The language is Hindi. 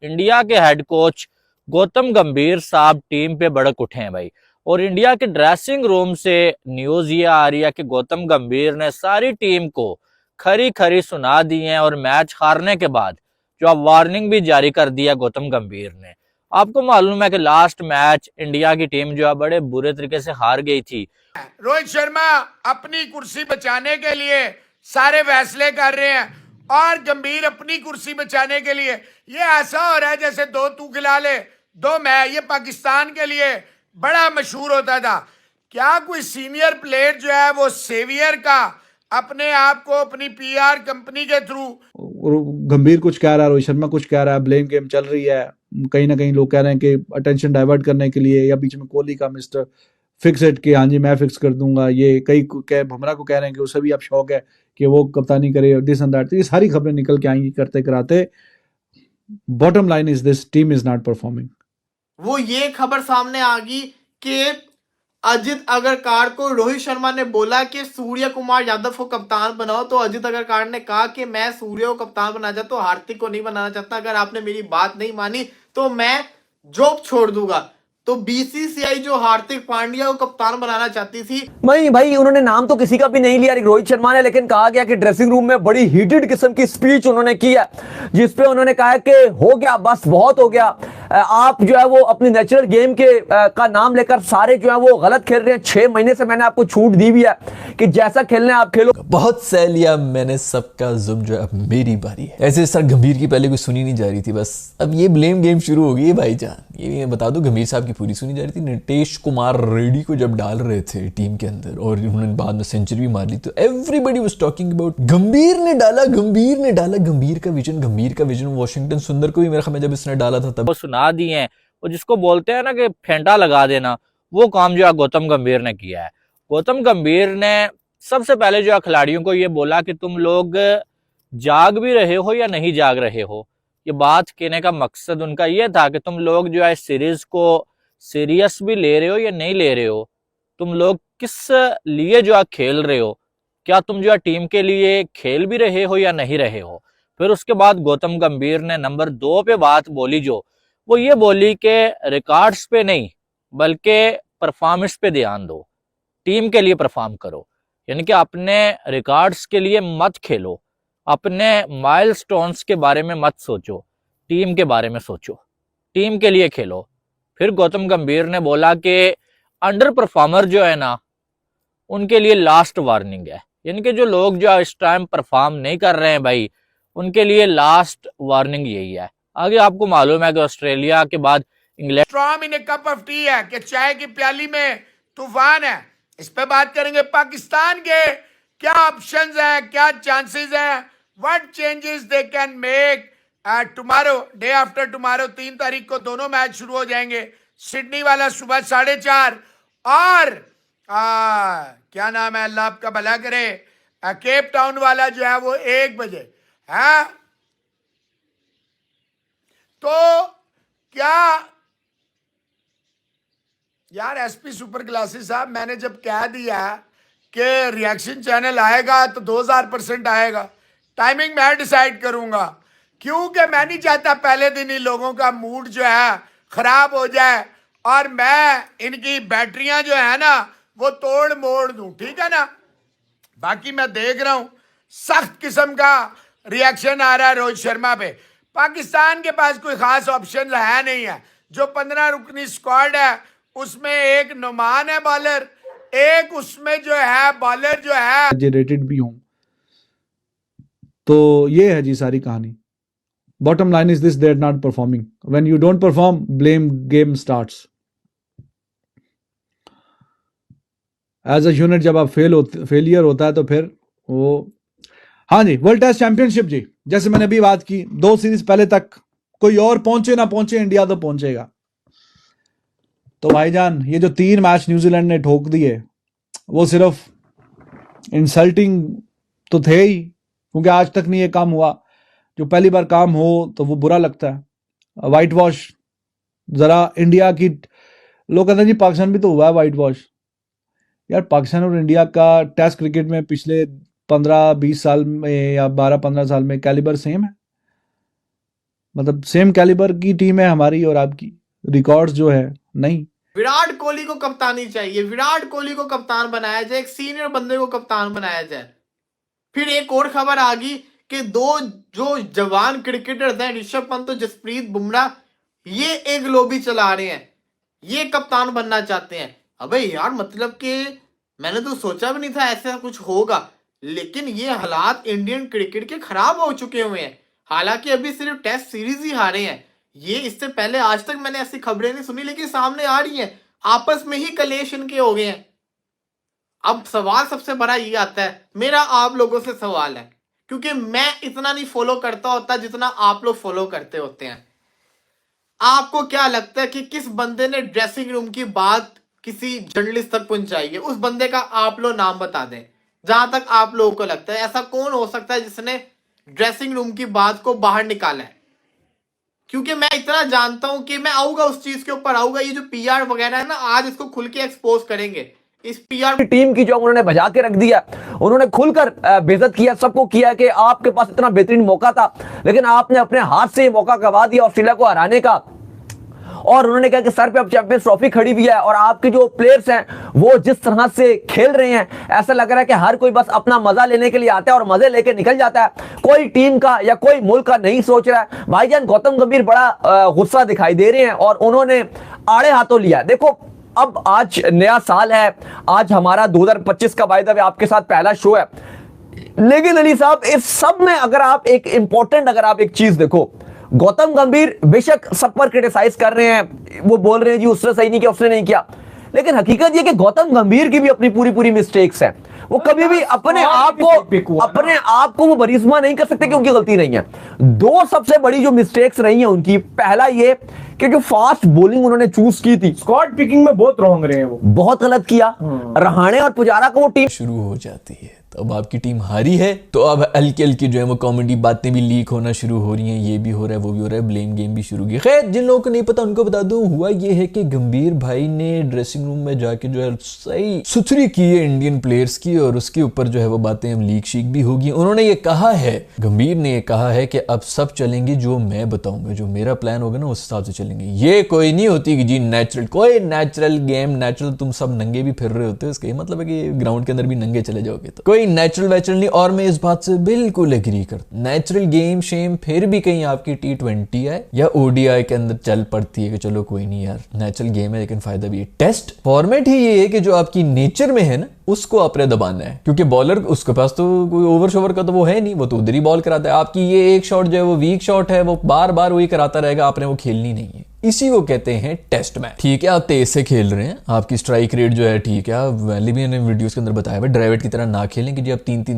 इंडिया के हेड कोच गौतम गंभीर साहब टीम पे भड़क उठे हैं भाई। और इंडिया के ड्रेसिंग रूम से न्यूज ये आ रही है कि गौतम गंभीर ने सारी टीम को खरी खरी सुना दी है और मैच हारने के बाद जो अब वार्निंग भी जारी कर दिया गौतम गंभीर ने। आपको मालूम है कि लास्ट मैच इंडिया की टीम जो है बड़े बुरे तरीके से हार गई थी। रोहित शर्मा अपनी कुर्सी बचाने के लिए सारे फैसले कर रहे हैं और गंभीर अपनी कुर्सी बचाने के लिए, ये ऐसा हो रहा है जैसे दो तू खिला ले दो मैं। ये पाकिस्तान के लिए बड़ा मशहूर होता था। क्या कोई सीनियर प्लेयर जो है वो सेवियर का अपने आप को अपनी पीआर कंपनी के थ्रू, गंभीर कुछ कह रहा है, रोहित शर्मा कुछ कह रहा है, ब्लेम गेम चल रही है। कहीं ना कहीं लोग कह रहे हैं कि अटेंशन डाइवर्ट करने के लिए, या बीच में कोहली का मिस्टर फिक्स इट कि हाँ जी मैं फिक्स कर दूंगा। ये कई बुमराह को कह रहे हैं कि उसे भी अब शौक है कि वो कप्तानी करे और दिस एंड दैट। ये सारी खबरें निकल के आएंगी करते कराते। Bottom line is this, team is not performing. वो ये खबर सामने आ गई कि अजित अग्रकार को रोहित शर्मा ने बोला कि सूर्य कुमार यादव को कप्तान बनाओ, तो अजित अग्रकार ने कहा कि मैं सूर्य को कप्तान बनाना चाहता हूं, हार्दिक को नहीं बनाना चाहता। अगर आपने मेरी बात नहीं मानी तो मैं जॉब छोड़ दूंगा। तो बीसीसीआई जो हार्दिक पांड्या को कप्तान बनाना चाहती थी, नहीं भाई उन्होंने नाम तो किसी का भी नहीं लिया रोहित शर्मा ने, लेकिन कहा गया कि ड्रेसिंग रूम में बड़ी हीटेड किस्म की स्पीच उन्होंने की है, जिसपे उन्होंने कहा कि हो गया बस बहुत हो गया। आप जो है वो अपनी नेचुरल गेम के का नाम लेकर सारे जो है वो गलत खेल रहे हैं। 6 महीने से मैंने आपको छूट दी भी है कि जैसा खेलना है आप खेलो। बहुत सह लिया मैंने सबका जुल्म, जो अब मेरी बारी है। ऐसे सर गंभीर की पहले कोई सुनी नहीं जा रही थी, बस अब ये ब्लेम गेम शुरू हो गई है भाईजान। ये मैं बता दूं गंभीर साहब की पूरी सुनी जा रही थी। नीतीश कुमार रेड्डी को जब डाल रहे थे टीम के अंदर और उन्होंने बाद में सेंचुरी भी मार ली, तो एवरीबडी वाज टॉकिंग अबाउट गंभीर ने डाला, गंभीर ने डाला, गंभीर का विजन। वॉशिंगटन सुंदर को भी मेरा ख्याल में जब इसने डाला था तब वो सुना दिए हैं। और जिसको बोलते हैं ना कि फेंटा लगा देना, वो काम जो है गौतम गंभीर ने किया है। गौतम गंभीर ने सबसे पहले जो है खिलाड़ियों को ये बोला कि तुम लोग जाग भी रहे हो या नहीं जाग रहे हो। ये बात कहने का मकसद उनका ये था कि तुम लोग जो है इस सीरीज को सीरियस भी ले रहे हो या नहीं ले रहे हो, तुम लोग किस लिए जो है खेल रहे हो, क्या तुम जो है टीम के लिए खेल भी रहे हो या नहीं रहे हो। फिर उसके बाद गौतम गंभीर ने नंबर 2 पे बात बोली, जो वो ये बोली कि रिकॉर्ड्स पे नहीं बल्कि परफॉर्मेंस पे ध्यान दो, टीम के लिए परफॉर्म करो। यानी कि अपने रिकॉर्ड्स के लिए मत खेलो, अपने माइलस्टोन्स के बारे में मत सोचो, टीम के बारे में सोचो, टीम के लिए खेलो। फिर गौतम गंभीर ने बोला कि अंडर परफॉर्मर जो है ना, उनके लिए लास्ट वार्निंग है। यानी कि जो लोग जो इस टाइम परफॉर्म नहीं कर रहे हैं भाई, उनके लिए लास्ट वार्निंग यही है। आगे आपको मालूम है कि ऑस्ट्रेलिया के बाद England strong in A cup of T है कि चाय की प्याली में तूफान है। इस पे बात करेंगे। पाकिस्तान के क्या ऑप्शंस हैं, क्या चांसेस हैं, what changes they can make tomorrow, day after tomorrow. 3 तारीख को दोनों मैच शुरू हो जाएंगे। सिडनी वाला सुबह 4:30 और क्या नाम है, अल्लाह आपका भला करे, केप टाउन वाला जो है वो 1 बजे है। तो क्या यार एसपी सुपर क्लासेस साहब, मैंने जब कह दिया कि रिएक्शन चैनल आएगा तो 2000% आएगा। टाइमिंग मैं डिसाइड करूंगा, क्योंकि मैं नहीं चाहता पहले दिन ही लोगों का मूड जो है खराब हो जाए और मैं इनकी बैटरियां जो है ना वो तोड़ मोड़ दूं, ठीक है ना। बाकी मैं देख रहा हूं सख्त किस्म का रिएक्शन आ रहा है रोहित शर्मा पे। पाकिस्तान के पास कोई खास ऑप्शन है नहीं है। जो 15 रुकनी स्क्वाड है उसमें एक नुमान है बॉलर, एक उसमें जो है बॉलर जो है रेटेड भी हूं। तो ये है जी सारी कहानी। Bottom line is this, they are not performing. When you don't perform, blame game starts. As a unit जब आप फेलियर होता है तो फिर वो। हाँ जी, वर्ल्ड टेस्ट चैंपियनशिप जी, जैसे मैंने अभी बात की, 2 सीरीज पहले तक कोई और पहुंचे ना पहुंचे, इंडिया तो पहुंचेगा। तो भाईजान ये जो 3 मैच न्यूजीलैंड ने ठोक दिए, वो सिर्फ इंसल्टिंग तो थे ही, क्योंकि आज तक नहीं ये काम हुआ। जो पहली बार काम हो तो वो बुरा लगता है। वाइट वॉश जरा इंडिया की, लोग कहते हैं जी पाकिस्तान भी तो हुआ है वाइट वॉश। यार पाकिस्तान और इंडिया का टेस्ट क्रिकेट में पिछले 15-20 साल में या 12-15 साल में कैलिबर सेम है। मतलब सेम कैलिबर की टीम है हमारी और आपकी, रिकॉर्ड्स जो है नहीं। विराट कोहली को कप्तानी चाहिए, विराट कोहली को कप्तान बनाया जाए, एक सीनियर बंदे को कप्तान बनाया जाए। फिर एक और खबर आ गई कि दो जो जवान क्रिकेटर्स हैं, ऋषभ पंत और जसप्रीत बुमराह, ये एक लॉबी चला रहे हैं, ये कप्तान बनना चाहते हैं। अबे यार, मतलब कि मैंने तो सोचा भी नहीं था ऐसा कुछ होगा, लेकिन ये हालात इंडियन क्रिकेट के खराब हो चुके हुए हैं। हालांकि अभी सिर्फ टेस्ट सीरीज ही हारे हैं, ये इससे पहले आज तक मैंने ऐसी खबरें नहीं सुनी, लेकिन सामने आ रही हैं। आपस में ही कलेश इनके हो गए हैं। अब सवाल सबसे बड़ा ये आता है, मेरा आप लोगों से सवाल है, क्योंकि मैं इतना नहीं फॉलो करता होता जितना आप लोग फॉलो करते होते हैं। आपको क्या लगता है कि किस बंदे ने ड्रेसिंग रूम की बात किसी जर्नलिस्ट तक पहुंचाई है? उस बंदे का आप लोग नाम बता दें, जहां तक आप लोगों को लगता है। ऐसा कौन हो सकता है जिसने ड्रेसिंग रूम की बात को बाहर निकाला है? क्योंकि मैं इतना जानता हूं कि मैं आऊंगा, उस चीज के ऊपर आऊंगा। ये जो पीआर वगैरह है ना, आज इसको खुल के एक्सपोज करेंगे। इस पीआर टीम की जो उन्होंने बजा के रख दिया, उन्होंने खुलकर बेइज्जत किया, सबको किया कि आपके पास इतना बेहतरीन मौका था, लेकिन आपने अपने हाथ से ये मौका गवा दिया ऑस्ट्रेलिया को हराने का। और उन्होंने कहा कि सर पे अब चैंपियंस ट्रॉफी खड़ी भी है और आपके जो प्लेयर्स हैं वो जिस तरह से खेल रहे हैं, ऐसा लग रहा है कि हर कोई बस अपना मजा लेने के लिए आता है और मजे लेके निकल जाता है, कोई टीम का या कोई मुल्क का नहीं सोच रहा है। भाईजान गौतम गंभीर बड़ा गुस्सा दिखाई दे रहे हैं और उन्होंने आड़े हाथों लिया। देखो, अब आज नया साल है, आज हमारा 2025 का बाय द वे आपके साथ पहला शो है, लेकिन अली साहब इस सब में अगर आप एक इंपॉर्टेंट अगर आप एक चीज देखो, गौतम गंभीर बेशक सब पर क्रिटिसाइज कर रहे हैं, वो बोल रहे हैं जी उसने सही नहीं किया, उसने नहीं किया, लेकिन हकीकत ये कि गौतम गंभीर की भी अपनी पूरी मिस्टेक्स हैं। वो कभी भी अपने आप को वो बरिस्मा नहीं कर सकते कि उनकी गलती नहीं है। दो सबसे बड़ी जो मिस्टेक्स रही हैं उनकी, पहला ये कि जो फास्ट बॉलिंग उन्होंने चूज की थी, स्क्वाड पिकिंग में बहुत रॉन्ग रहे हैं, वो बहुत गलत किया। रहाणे और पुजारा को वो टीम शुरू हो जाती है। तो अब आपकी टीम हारी है, तो अब हल्की हल्की जो है वो कॉमेडी बातें भी लीक होना शुरू हो रही हैं, ये भी हो रहा है, वो भी हो रहा है, ब्लेम गेम भी शुरू हो गया। खैर, जिन लोगों को नहीं पता उनको बता दूं, हुआ ये है कि गंभीर भाई ने ड्रेसिंग रूम में जाके जो है सही सुथरी की है इंडियन प्लेयर्स की, और उसके ऊपर जो है वो बातें अब लीक शीक भी होगी। उन्होंने ये कहा है, गंभीर ने ये कहा है कि अब सब चलेंगे जो मैं बताऊंगा, जो मेरा प्लान होगा ना उस हिसाब से चलेंगे। ये कोई नहीं होती कि जी नेचुरल, कोई नेचुरल गेम, नेचुरल तुम सब नंगे भी फिर रहे होते हो, इसका मतलब है कि ग्राउंड के अंदर भी नंगे चले जाओगे, तो कोई नेचुरल वैचुरल नहीं। और मैं इस बात से बिल्कुल एग्री करता, नेचुरल गेम शेम फिर भी कहीं आपकी T20 है या ODI के अंदर चल पड़ती है कि चलो कोई नहीं यार, नेचुरल गेम है, लेकिन फायदा भी है। टेस्ट फॉर्मेट ही ये है कि जो आपकी नेचर में है ना उसको आपने दबाना है, क्योंकि बॉलर उसके पास तो कोई ओवर शोवर का तो वो है नहीं, वो तो उधर ही बॉल कराता है। आपकी ये एक शॉट जो है वो वीक शॉट है, वो बार बार वही कराता रहेगा, आपने वो खेलनी नहीं है। इसी को कहते हैं टेस्ट मैच। ठीक है, आप तेज से खेल रहे हैं, आपकी स्ट्राइक रेट जो है ठीक है, आप पहले भी मैंने वीडियोस के अंदर बताया हुआ ड्राइवेट की तरह ना खेलें कि जी आप 3-3